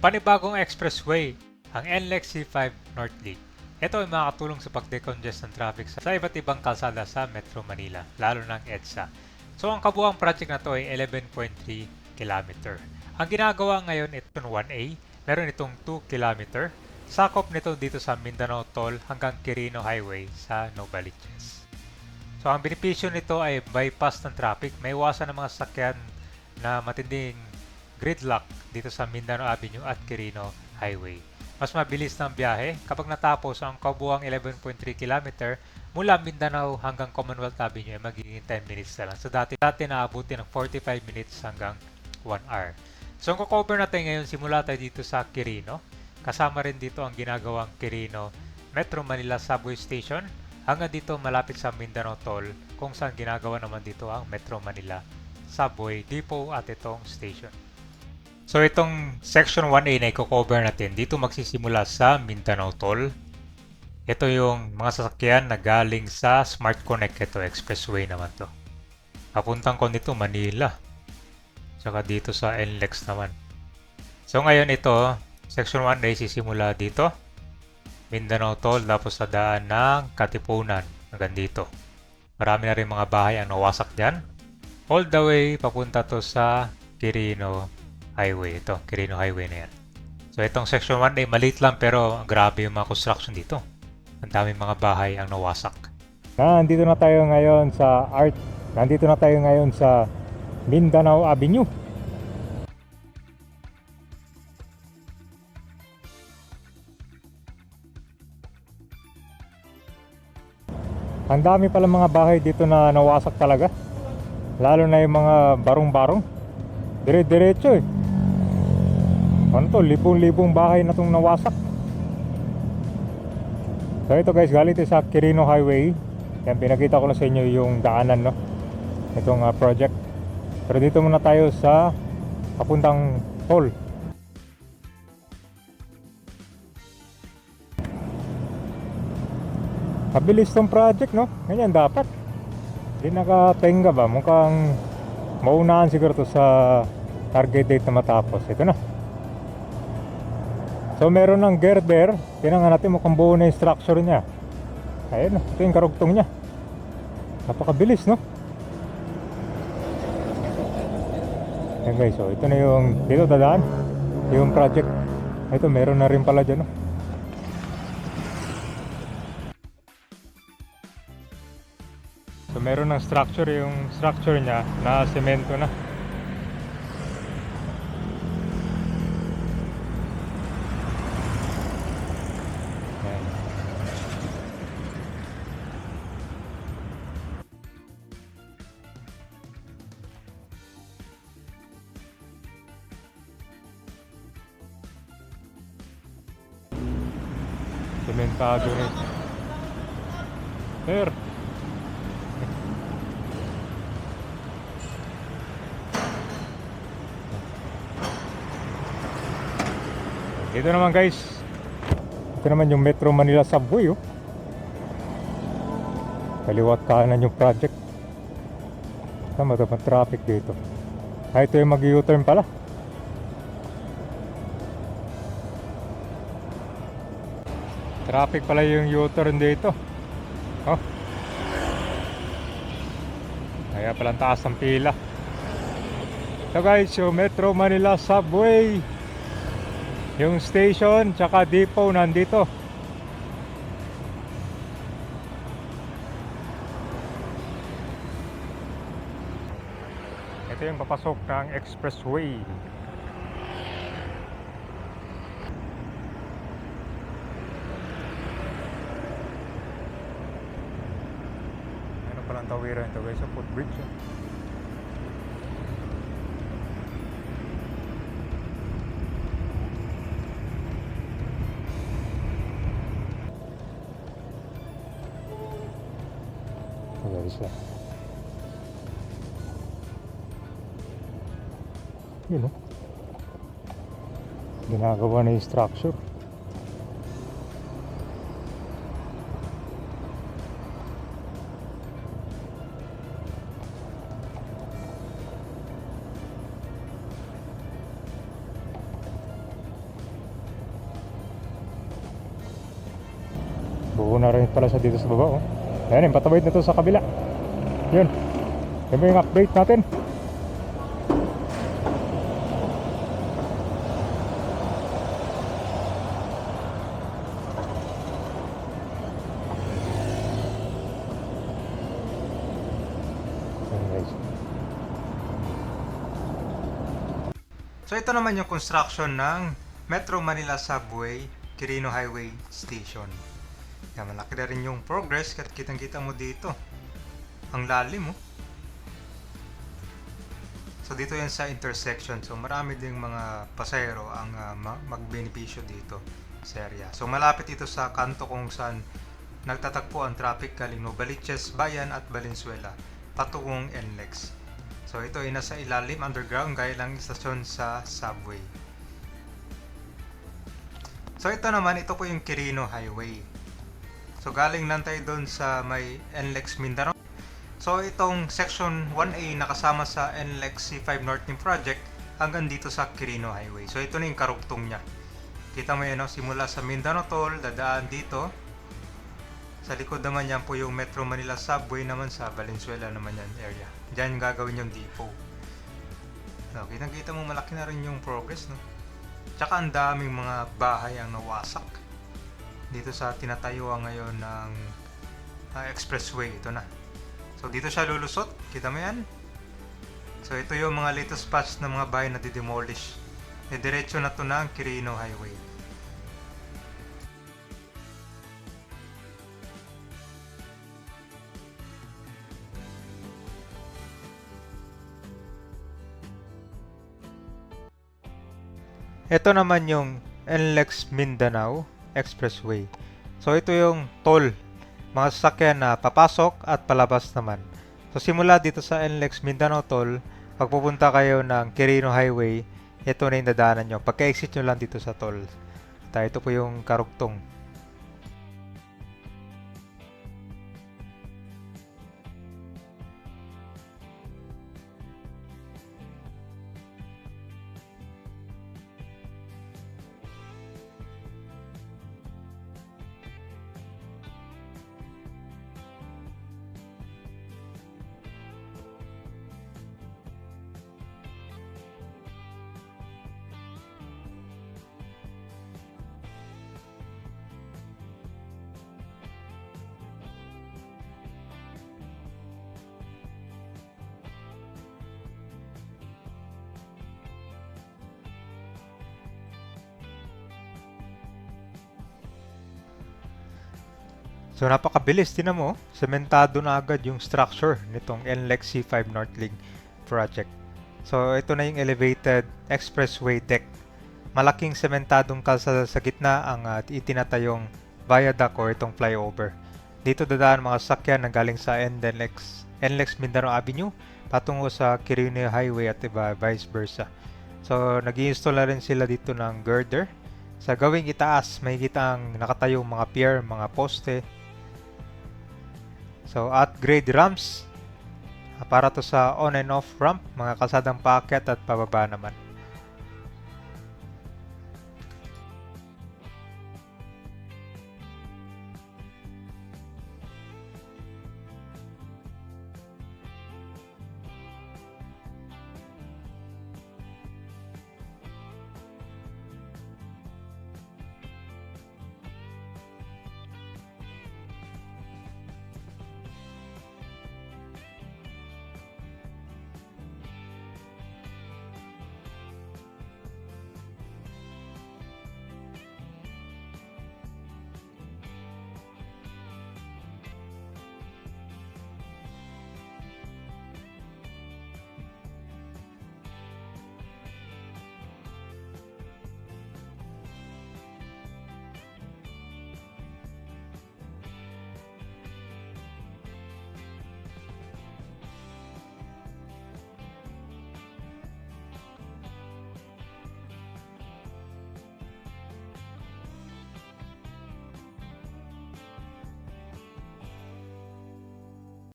Panibagong expressway, ang NLEX C5 North Link. Ito ay makakatulong sa pag-decongest ng traffic sa iba't ibang kalsada sa Metro Manila, lalo ng EDSA. So ang kabuuang project na to ay 11.3 km. Ang ginagawa ngayon ito 1A, meron itong 2 km. Sakop nito dito sa Mindanao Toll hanggang Quirino Highway sa Novaliches. So ang benepisyo nito ay bypass ng traffic, may iwasan ng mga sasakyan na matinding gridlock dito sa Mindanao Avenue at Quirino Highway. Mas mabilis ng biyahe kapag natapos ang kabuuang 11.3 km mula Mindanao hanggang Commonwealth Avenue ay magiging 10 minutes na lang. So dati naabuti ng 45 minutes hanggang 1 hour. So ang cover natin ngayon, simula tayo dito sa Quirino. Kasama rin dito ang ginagawang Quirino Metro Manila Subway Station hanggang dito malapit sa Mindanao Toll kung saan ginagawa naman dito ang Metro Manila Subway Depot at itong station. So itong section 1A na i-cover natin, dito magsisimula sa Mindanao Toll. Ito yung mga sasakyan na galing sa Smart Connect. Ito, expressway naman to. Papuntang ko dito Manila. Tsaka dito sa NLEX naman. So ngayon ito, section 1A sisimula dito. Mindanao Toll, tapos sa daan ng Katipunan hanggang dito. Marami na rin mga bahay ang nawasak dyan. All the way papunta to sa Quirino Highway. Ito, Quirino Highway na yan. So itong section 1A maliit lang pero grabe yung mga construction dito. Ang daming mga bahay ang nawasak. Nandito na tayo ngayon sa Nandito na tayo ngayon sa Mindanao Avenue. Ang dami pala mga bahay dito na nawasak talaga. Lalo na yung mga barong-barong. Dire-diretso eh. Ano to? Libong-libong bahay na itong nawasak. So ito guys, galing ito sa Quirino Highway. Yan, pinakita ko lang sa inyo yung daanan, no? Itong project. Pero dito muna tayo sa papuntang toll. Mabilis tong project, no? Ganyan dapat. Hindi nakatenga ba? Mukhang maunahan siguro to sa target date na matapos. Ito na. So meron ng girder. Tingnan natin, mukhang buo na yung structure niya. Ayun, ito yung karugtong niya. Napakabilis, no? Ayan guys, so ito na yung dito dadaan yung project. Ito, meron na rin pala dyan, no? So meron ng structure, yung structure niya na semento na. Ayan. Sementado rin. Sir, ito naman guys, ito naman yung Metro Manila Subway, oh. Kaliwat kanan yung project. Tama ito, traffic dito. Ito yung mag-U-turn pala. Traffic pala yung U-turn dito. Oh. Kaya palang taas ang pila. So guys, yung Metro Manila Subway, yung station tsaka depot nandito. Ito yung papasok ng expressway. Ano palang tawiran ito guys, sa footbridge. Guys, yun, oh. Ginagawa na yung structure. buo na rin pala siya dito sa baba, oh. Ayan, yung patawid na to sa kabila. Yun. Yan ba yung update natin? Ayan, guys. So ito naman yung construction ng Metro Manila Subway Quirino Highway Station. Yan, malaki na rin yung progress at kitang-kita mo dito. Ang lalim, oh. So dito yan sa intersection. So marami ding mga pasahero ang magbenepisyo dito sa area. So malapit ito sa kanto kung saan nagtatagpo ang traffic galing Novaliches, Bayan at Valenzuela patungong NLEX. So ito ay nasa ilalim, underground, gaya lang istasyon sa subway. So ito naman, ito po yung Quirino Highway. So galing lang tayo doon sa may NLEX Mindanao. So itong section 1A nakasama sa NLEX C5 North Lim Project hanggang dito sa Quirino Highway. So ito na yung karugtong niya. Kita mo yan, no? Simula sa Mindanao Toll, dadaan dito. Sa likod naman yan po yung Metro Manila Subway naman, sa Valenzuela naman yan area. Diyan gagawin yung depot. So, kitang-kita mo malaki na rin yung progress, no? Tsaka ang daming mga bahay ang nawasak dito sa tinatayuan ngayon ng expressway. Ito na. So dito siya lulusot. Kita mo yan? So ito yung mga latest patch ng mga bahay na didemolish. Diretso na to ng Quirino Highway. Ito naman yung NLEX Mindanao Expressway. So ito yung toll, mga sasakyan na papasok at palabas naman. So simula dito sa NLEX Mindanao Toll, pag pupunta kayo ng Quirino Highway, ito na yung dadaanan nyo. Pagka-exit nyo lang dito sa toll. Ito po yung karugtong. So napakabilis, tinan mo, sementado na agad yung structure nitong NLEX C5 North Link project. So ito na yung elevated expressway deck. Malaking sementadong kalsada sa gitna ang itinatayong viaduct o itong flyover. Dito dadaan mga sakyan na galing sa NLEX Mindanao Avenue patungo sa Quirino Highway at vice versa. So nag-i-install na rin sila dito ng girder. Sa gawing itaas, may kita ang nakatayong mga pier, mga poste. So at grade ramps para to sa on and off ramp, mga kalsadang paakyat at pababa naman.